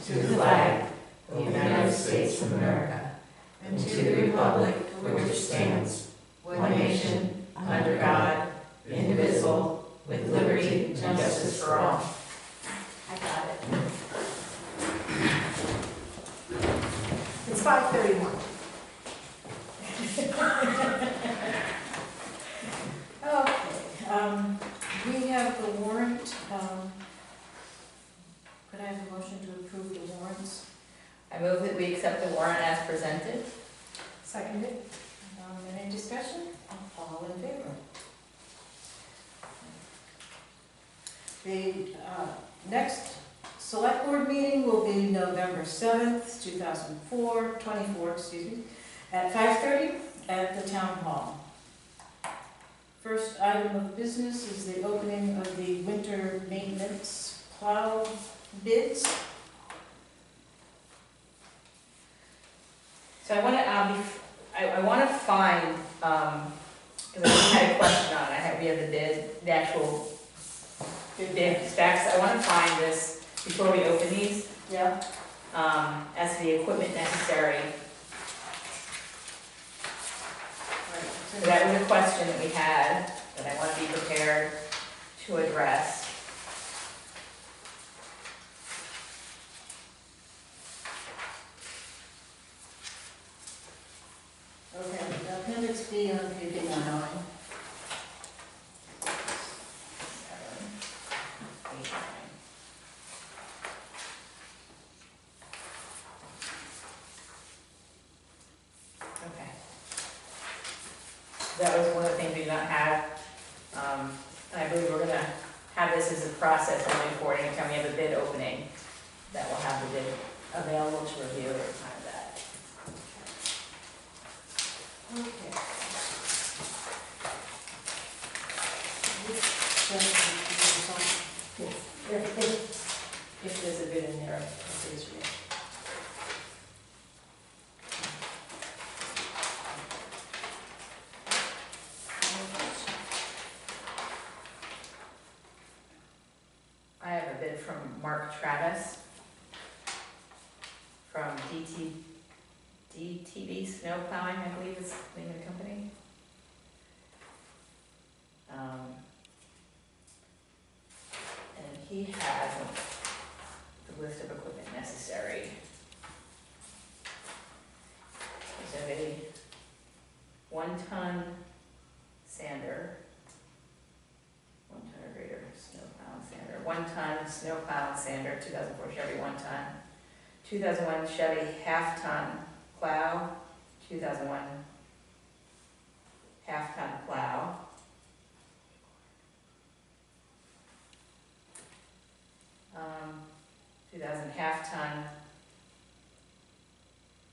to the flag of the United States of America, and to the republic for which it stands, one nation, under God, indivisible, with liberty and justice for all. I got it. It's 5:31. Okay, we have the warrant. Could I have a motion to approve the warrants? I move that we accept the warrant as presented. Seconded. Any discussion? All in favor? The next select board meeting will be November 7th, 2024, at 5:30 at the town hall. First item of business is the opening of the winter maintenance plow bids. So I want to find, because I had a question on it, we have the bid, the actual bid specs. I want to find this before we open these, Yeah. as to the equipment necessary. So that was a question that we had, that I want to be prepared to address. Okay, appendix B on page 9. Okay. That was one of the things we did not have. And I believe we're going to have this as a process going forward. Anytime we have a bid opening, that we'll have the bid available to review at the time of that. Okay. If there's a bid in there, it is real. I have a bid from Mark Travis from DTB Snow Plowing, I believe is the name of the company. And he has the list of equipment necessary. There's a 1-ton sander, 1-ton or greater snow plow and sander, 1-ton snow plow and sander, 2004 Chevy 1-ton, 2001 Chevy half-ton plow, 2001 half-ton plow, 2000 half-ton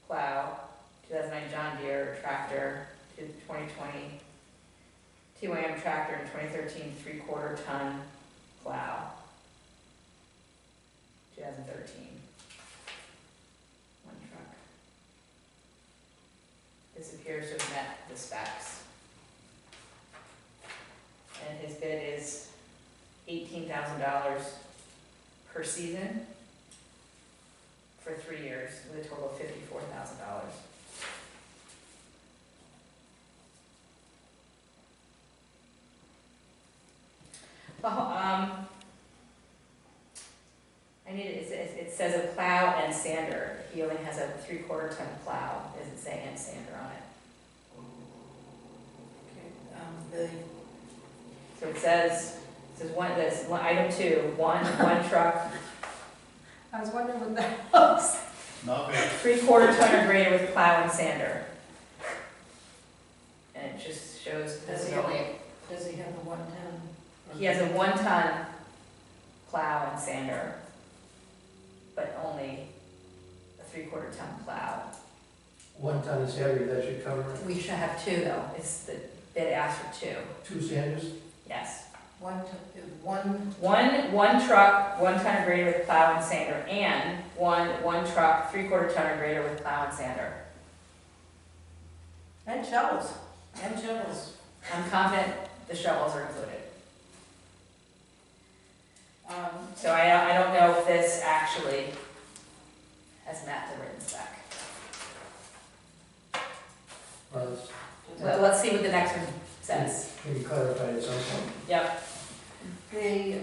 plow, 2009 John Deere tractor, 2020 TYM tractor, and 2013 3/4 ton plow, 2013. One truck. This appears to have met the specs. And his bid is $18,000 per season for 3 years, with a total of $54,000. Well, it says a plow and sander. He only has a 3/4 ton plow. It doesn't say and sander on it. So it says item 2, one truck, I was wondering what that was. Not bad. 3/4 ton or greater with plow and sander. And it just shows, Does he have the 110? he has a 1-ton plow and sander, but only a 3/4 ton plow. 1 ton is heavy, that should cover it. We should have 2 though, it's the bid asked for 2, 2 sanders? yes. One One truck, 1 ton or greater with plow and sander, and one truck, 3/4 ton or greater with plow and sander. and shovels. I'm confident the shovels are included. So I don't know if this actually has met the written spec. Well, Let's see what the next one says. can you clarify at some point? Yep, The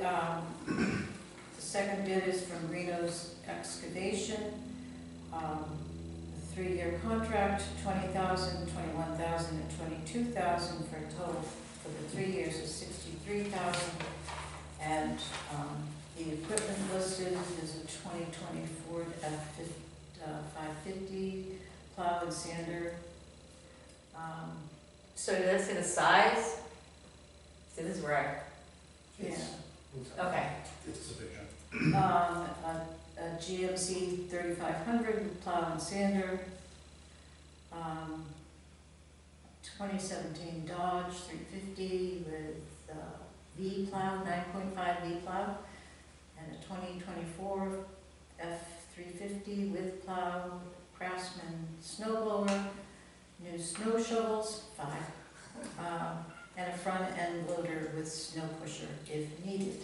second bid is from Reno's Excavation. 3-year contract, $20,000, $21,000, and $22,000 for a total for the 3 years is $63,000. And the equipment listed is a 2020 Ford F550 plow and sander. so did that say the size? See, this is where Yeah. okay. It's sufficient. A GMC 3500 plow and sander. 2017 Dodge 350 with V plow, 9.5 V plow, and a 2024 F350 with plow, Craftsman snow blower, new snow shovels, 5, and a front end loader with snow pusher if needed.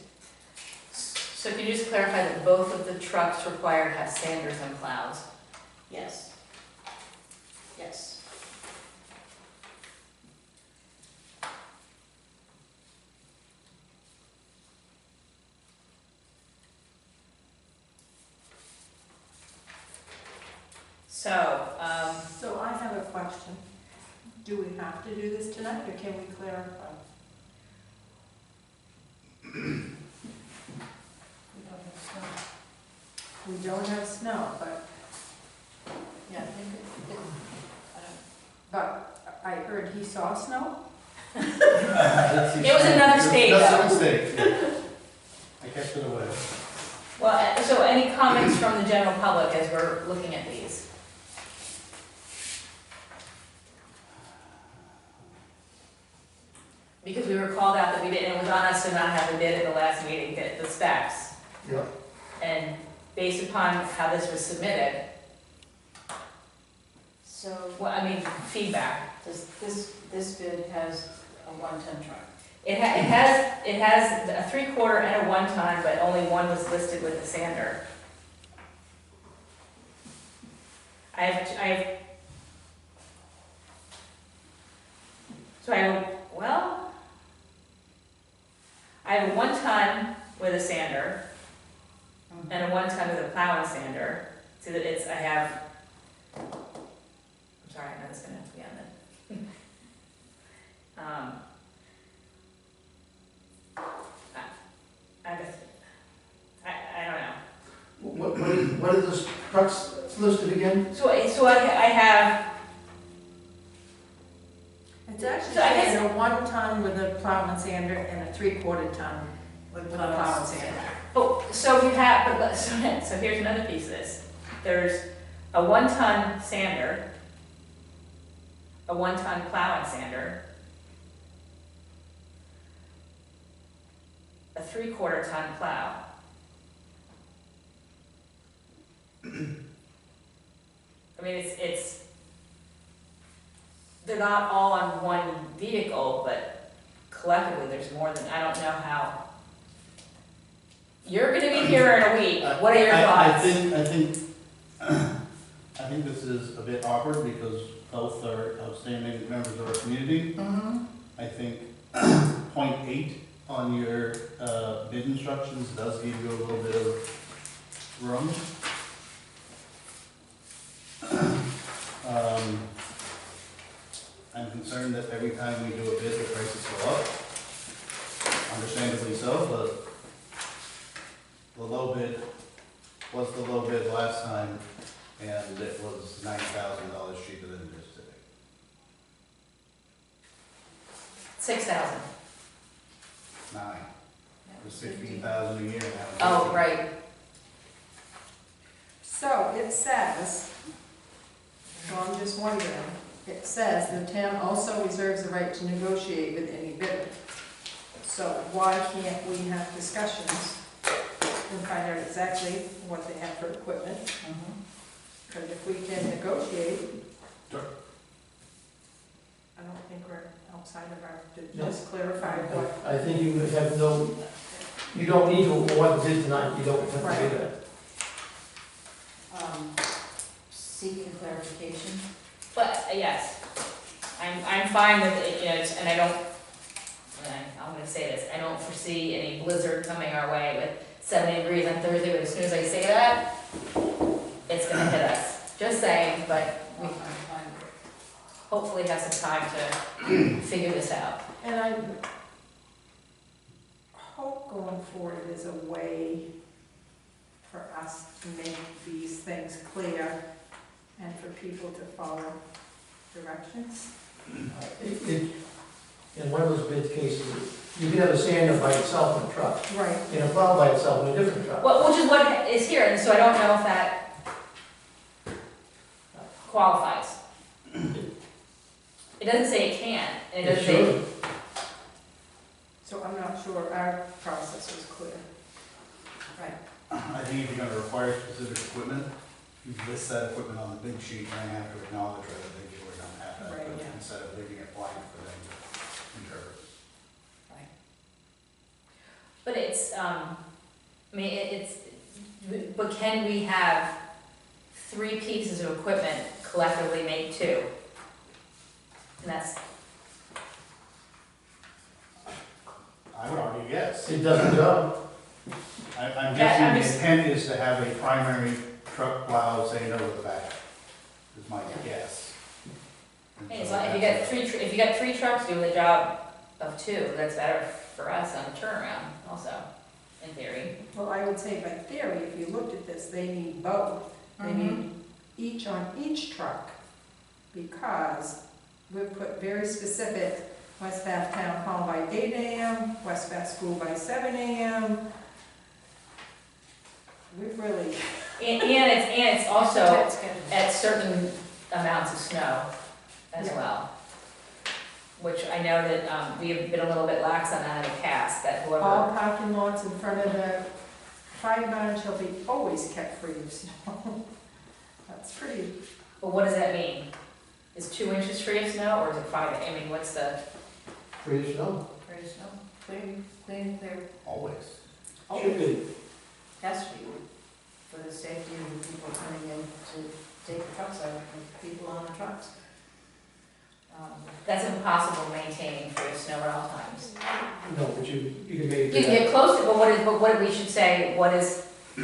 So can you just clarify that both of the trucks required have sanders and plows? Yes. Yes. So, So I have a question. Do we have to do this tonight, or can we clarify? We don't have snow, but Yeah, I think I heard he saw snow. It was another state, That's though. a mistake. I kept it away. well, so any comments from the general public as we're looking at these? Because we were called out that we didn't, it was on us to not have the bid at the last meeting, the specs. Yeah. And based upon how this was submitted, so. well, I mean, feedback. This bid has a 1-ton truck. It has a 3/4 and a 1-ton, but only one was listed with the sander. I have a 1-ton with a sander and a 1-ton with a plow and sander. So that I'm sorry, I know this is gonna have to be on the. I don't know. What are the trucks listed again? So I have, It's actually So I guess- saying a 1-ton with a plow and sander and a 3/4 ton with a plow and sander. oh, so you have, but, so here's another piece of this. There's a 1-ton sander, a 1-ton plow and sander, a 3/4 ton plow. I mean, they're not all on one vehicle, but collectively, there's more than, I don't know how. You're gonna be here in a week, what are your thoughts? I think this is a bit awkward because both are outstanding members of our community. I think point 8 on your bid instructions does give you a little bit of room. I'm concerned that every time we do a bid, the prices go up. Understandably so, but the low bid was the low bid last time, and it was $9,000 cheaper than it is today. 6,000. 9. It was 16,000 a year now. Oh, right. So it says, so I'm just wondering, it says the town also reserves the right to negotiate with any bidder. So why can't we have discussions and find out exactly what they have for equipment? Because if we can negotiate, Sure. I don't think we're outside of our, to No. just clarify what. I think you have no, you don't need to award the bid tonight, you don't have to do that. seeking clarification. But, yes, I'm fine with it, you know, and I don't, I'm gonna say this, I don't foresee any blizzard coming our way with 70 degrees on Thursday, but as soon as I say that, it's gonna hit us. Just saying, but we I'm fine with it. hopefully have some time to figure this out. And I hope going forward is a way for us to make these things clear and for people to follow directions. In one of those bid cases, you can have a sander by itself in a truck, Right. and a plow by itself in a different truck. Well, which is what is here, and so I don't know if that qualifies. It doesn't say it can, and it doesn't say, Sure. So I'm not sure our process was clear. I think if you're gonna require specific equipment, you list that equipment on the bid sheet, and they have to acknowledge whether they do or don't have that, Right, equipment, yeah. instead of leaving it blank for them to interpret. but it's, I mean, but can we have 3 pieces of equipment collectively make 2? And that's, I would argue yes. It does the job. I'm Yeah, I'm guessing the just- intent is to have a primary truck plow sander with a back, is my guess. And hey, so so if you that's- got 3, if you got 3 trucks doing the job of 2, that's better for us on the turnaround also, in theory. Well, I would say by theory, if you looked at this, they need both. They need each on each truck, because we've put very specific West Bath Town Hall by 8 AM, West Bath School by 7 AM. We've really, And it's also That's good. at certain amounts of snow as Yeah. well. Which I know that we have been a little bit lax on that in the past, that all whoever, parking lots in front of the fire barn shall be always kept free of snow. That's pretty, but what does that mean? Is 2 inches free of snow, or is it 5? I mean, what's the, Free to snow. Clear snow, clean, clear. Always. Should be. Has to be for the safety of the people coming in to take the trucks out, and people on the trucks. that's impossible maintaining free of snow at all times. No, but you can make You can it. get close to, but what we should say, what is it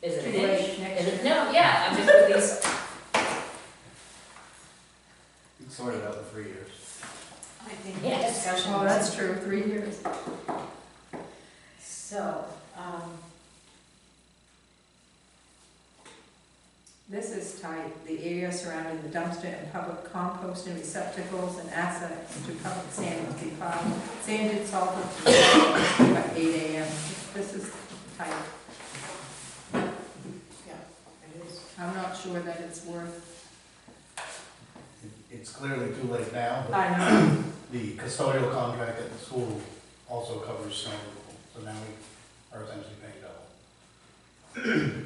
an Too late inch? next Is it, year. no, yeah, I'm just with these, You can sort it out in 3 years. I think Yes. discussion. oh, that's true, 3 years. So, This is tight, the area surrounding the dumpster and public composting receptacles and assets to public standards be filed, sanded, salted, and by 8 AM. This is tight. it is. I'm not sure that it's worth. It's clearly too late now, but I know. the custodial contract at the school also covers snow removal, so now we are essentially paying double.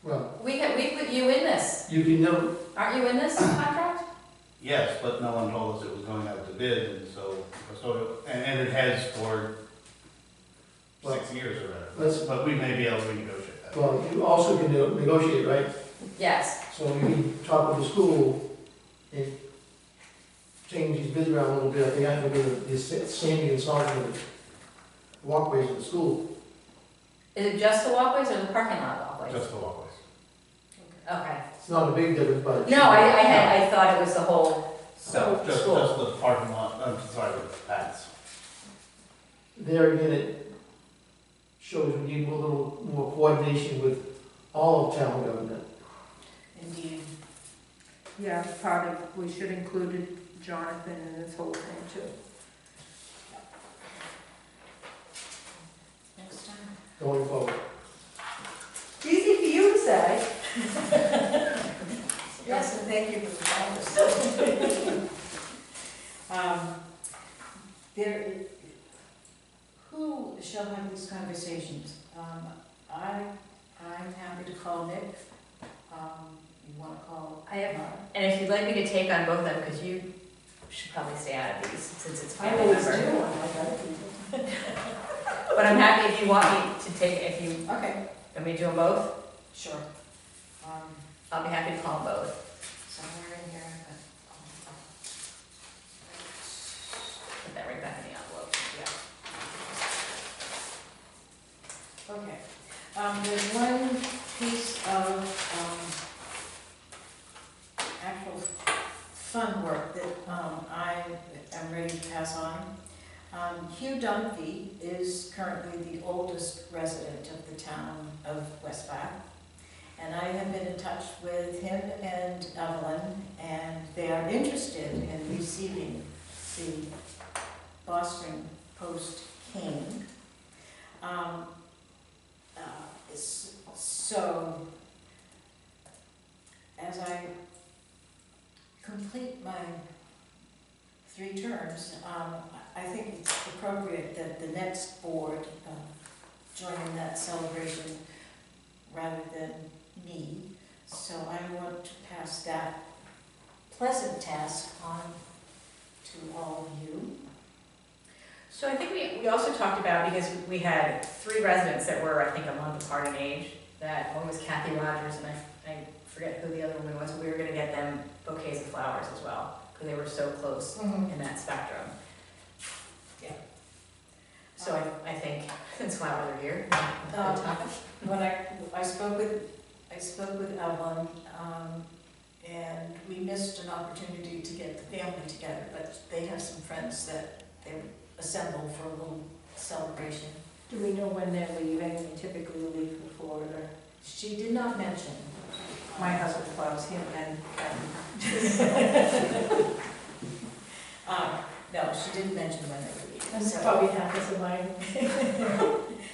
Well, we put you in this, you can know, aren't you in this contract? Yes, but no one told us it was going out to bid, and so custodial, and it has for 6 years or whatever. But we may be able to renegotiate that. well, you also can negotiate, right? Yes, So you can talk with the school and change these bids around a little bit. I think I have to do the sanding and salting of the walkways of the school. is it just the walkways or the parking lot walkways? Just the walkways. Okay. It's not a big difference, but. No, I thought it was the whole, No, just School. the parking lot, I'm sorry, the paths. There again, it shows we need a little more coordination with all of town government. Indeed. Yeah, part of, we should include Jonathan in this whole thing too. Next time. Going forward. Easy for you to say. Yes, and thank you for the this. There, who shall have these conversations? I'm happy to call Nick. You wanna call? I have, Mark? and if you'd like me to take on both of them, because you should probably stay out of these, since it's I family always do, I member. like other people. But I'm happy if you want me to take, if you, Okay, want me to do them both? sure. I'll be happy to call them both. Somewhere in here, Put that right back in the envelope, yeah. Okay. There's one piece of, actual fun work that, I am ready to pass on. Hugh Dunphy is currently the oldest resident of the town of West Bath. And I have been in touch with him and Evelyn, and they are interested in receiving the Boston Post cane. So, as I complete my 3 terms, I think it's appropriate that the next board join in that celebration rather than me. So I want to pass that pleasant task on to all of you. So I think we also talked about, because we had 3 residents that were, I think, a month apart in age, that one was Kathy Rogers, and I forget who the other woman was, but we were gonna get them bouquets of flowers as well, because they were so close in that spectrum. Yeah. So I think, since flowers are here, good topic. When I spoke with Evelyn, and we missed an opportunity to get the family together, but they have some friends that they would assemble for a little celebration. Do we know when they're leaving? They typically leave for Florida. She did not mention. My husband loves him and No, she didn't mention when they were leaving. that's So- probably happens in mine.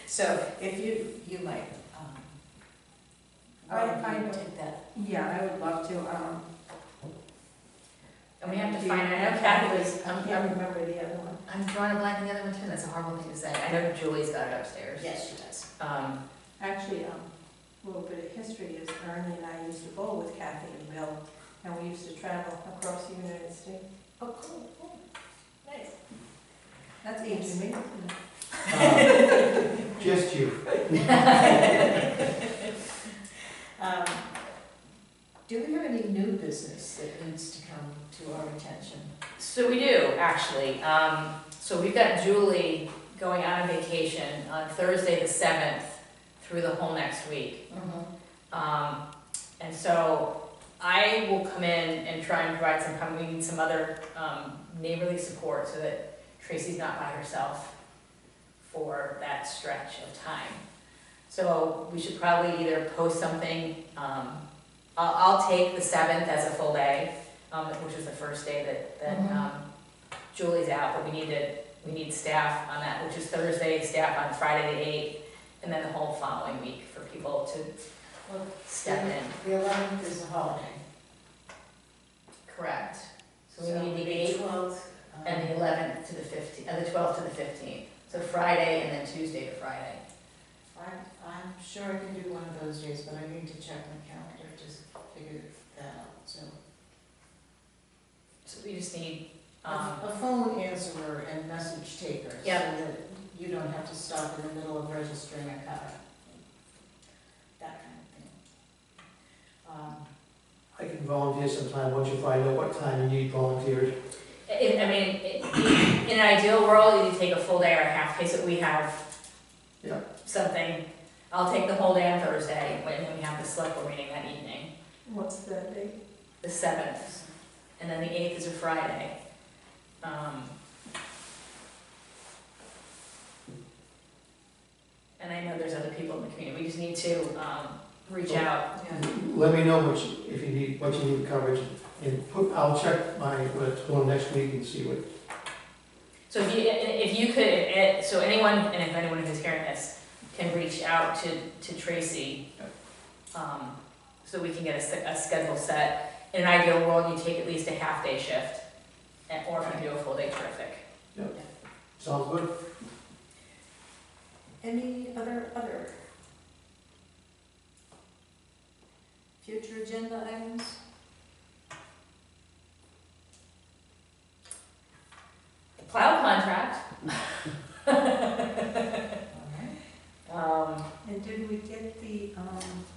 So if you might, I want to know. take that. Yeah, I would love to, And we have to find, I know Kathy was, I can't remember the other one. I'm drawing a blank on the other one too, that's a horrible thing to say. I know Julie's got it upstairs. Yes, she does. Actually, a little bit of history is Ernie and I used to bowl with Kathy and Bill, and we used to travel across the United States. Oh, cool, cool. Nice. That's aging me. Just you. Do we have any new business that needs to come to our attention? So we do, actually. So we've got Julie going on vacation on Thursday the 7th through the whole next week. And so I will come in and try and provide we need some other neighborly support so that Tracy's not by herself for that stretch of time. So we should probably either post something, I'll take the 7th as a full day, which is the first day that Julie's out, but we need staff on that, which is Thursday, staff on Friday the 8th, and then the whole following week for people to step in. The 11th is a holiday. Correct. So we need the 8th 12th. and the 11th to the 15th, the 12th to the 15th. So Friday and then Tuesday to Friday. I'm sure I can do one of those days, but I need to check my calendar to figure that out, so. So we just need, A phone answerer and message taker. Yeah. So that you don't have to stop in the middle of registering a car. That kind of thing. I can volunteer sometime once you find out what time you need volunteers. in an ideal world, you take a full day or a half day, so we have Yeah. something. I'll take the whole day on Thursday, and then we have the select board meeting that evening, What's that date? the 7th, and then the 8th is a Friday. And I know there's other people in the community, we just need to, reach out. Let me know if you need, what you need coverage, and I'll check what's going next week and see what. So if you could, so anyone, and if anyone who's hearing this, can reach out to Tracy, so we can get a schedule set. In an ideal world, you take at least a half-day shift, or if you do a full day, terrific. Sounds good? Any other future agenda items? Plow contract. And did we get the,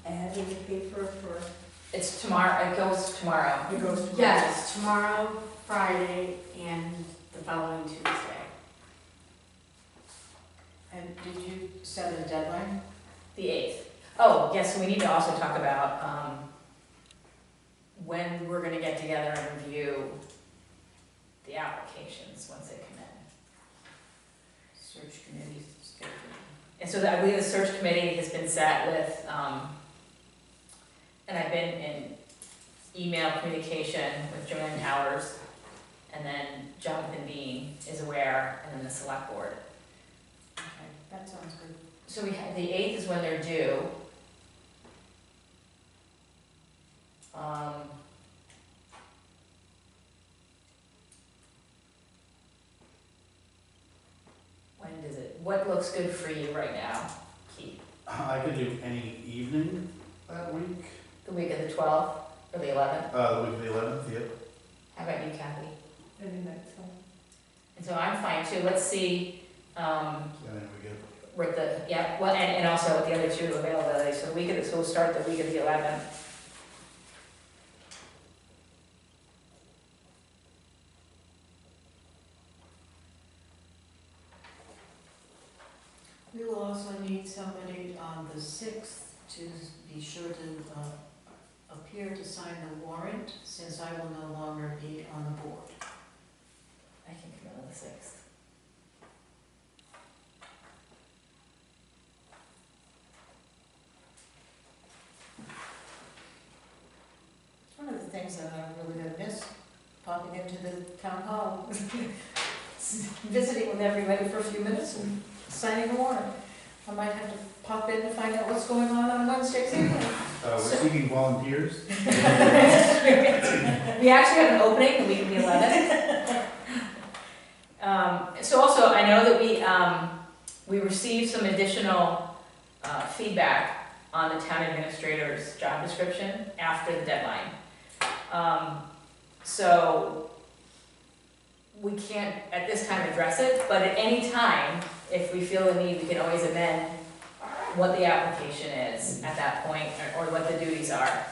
ad in the paper for It's tomorrow, it goes tomorrow. It goes to. Yes, tomorrow, Friday, and the following Tuesday. And did you set a deadline? The 8th. Oh, yes, so we need to also talk about, when we're gonna get together and review the applications once they come in. Search committee schedule. And so I believe the search committee has been set with, and I've been in email communication with Joanne Towers, and then Jonathan Bean is aware, and then the select board. Okay, that sounds good. So we have, the 8th is when they're due. When does it, what looks good for you right now, Keith? I could do any evening that week, The week of the 12th or the 11th? the week of the 11th, yep. How about you, Kathy? Maybe that's fine. And so I'm fine too. Let's see, And then we get, with the, yeah, well, and also with the other two availabilities. So the week of the, so we'll start the week of the 11th. We will also need somebody on the 6th to be sure to appear to sign the warrant, since I will no longer be on the board. I can come in on the 6th. One of the things that I'm really gonna miss, popping into the town hall, visiting with everybody for a few minutes and signing a warrant. I might have to pop in to find out what's going on Wednesdays evening. we're seeking volunteers. We actually have an opening the week of the 11th. So also, I know that we received some additional feedback on the town administrator's job description after the deadline. So we can't at this time address it, but at any time, if we feel the need, we can always amend what the application is at that point, or what the duties are.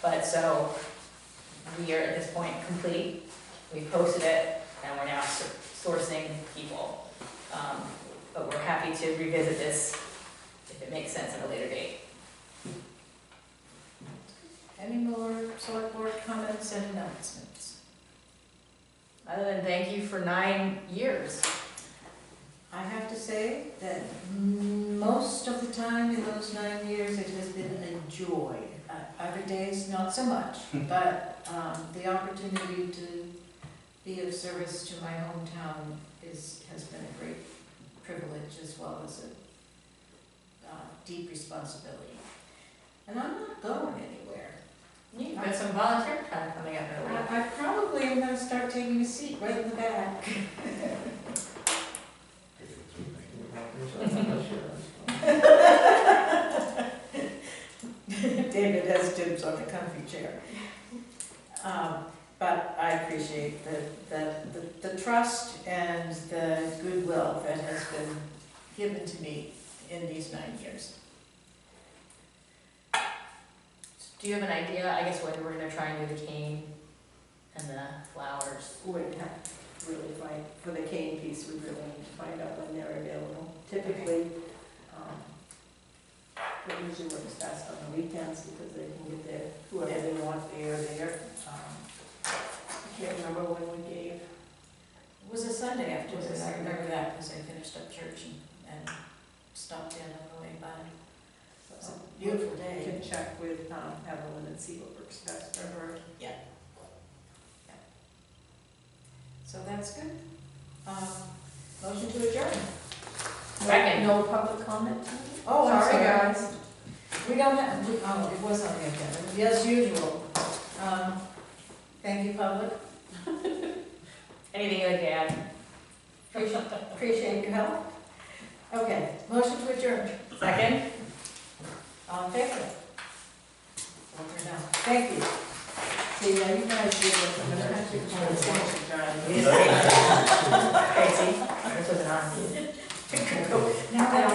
But so, we are at this point complete, we posted it, and we're now sourcing people. But we're happy to revisit this if it makes sense at a later date. Any more select board comments and announcements? Other than thank you for 9 years. I have to say that most of the time in those 9 years, it has been a joy. Other days, not so much, but the opportunity to be of service to my hometown has been a great privilege, as well as a deep responsibility. And I'm not going anywhere. You've got some volunteer time coming up in a week. I probably am gonna start taking a seat right in the back. David has dibs on the comfy chair. But I appreciate the trust and the goodwill that has been given to me in these 9 years. Do you have an idea, I guess, when we're gonna try and do the cane and the flowers? We'd have to really find, for the cane piece, we really need to find out when they're available. Typically, it usually works best on the weekends because they can get their, whoever they want there. I can't remember when we gave. It was a Sunday afternoon, I remember that, because I finished up church and stopped in on the way by. It was a beautiful We day. can check with Evelyn and see what works best for her. So that's good. Motion to adjourn. Second. No public comment? Oh, I'm Sorry, sorry. guys. We don't have, oh, it was on the agenda, as usual. Thank you, public. Anything you'd like to add? Appreciate your help. Okay, motion to adjourn. Second? All in favor? Over now. Thank you. See, now you guys did this, I'm gonna have to call the station Tracy, this wasn't on. Now that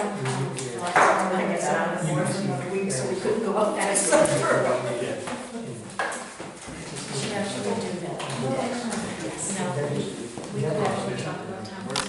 I guess I'm more than 1 week, so we couldn't go up that. We could actually talk about town.